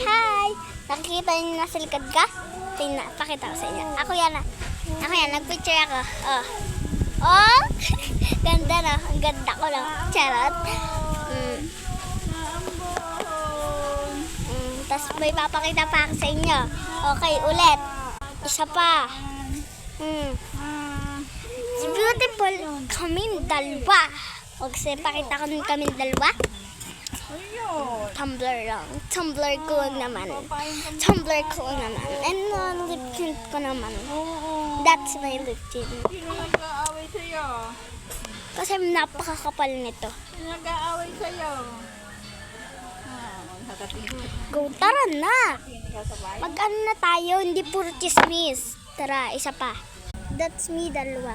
Hi! Nakikita niyo nasa likod ka? Tingnan, pakita ko sa inyo. Ako yan. Nagpicture ako. Oh. Oh! Ganda na. Ang ganda ko lang. Charot. Tapos may papakita pa ako sa inyo. Okay, ulit. Isa pa. It's beautiful. Kaming dalawa. Huwag siya pakita ko ng kaming dalawa. Tumblr lang. Tumblr ko naman. Tumblr ko naman. And lip tint ko naman. That's my lip tint. Sino nag-aaway sa'yo? Kasi napakakapal nito. Sino nag-aaway sa'yo? Go, tara na! Mag-ano na tayo, hindi puro chismis. Tara, isa pa. That's me, dalawa.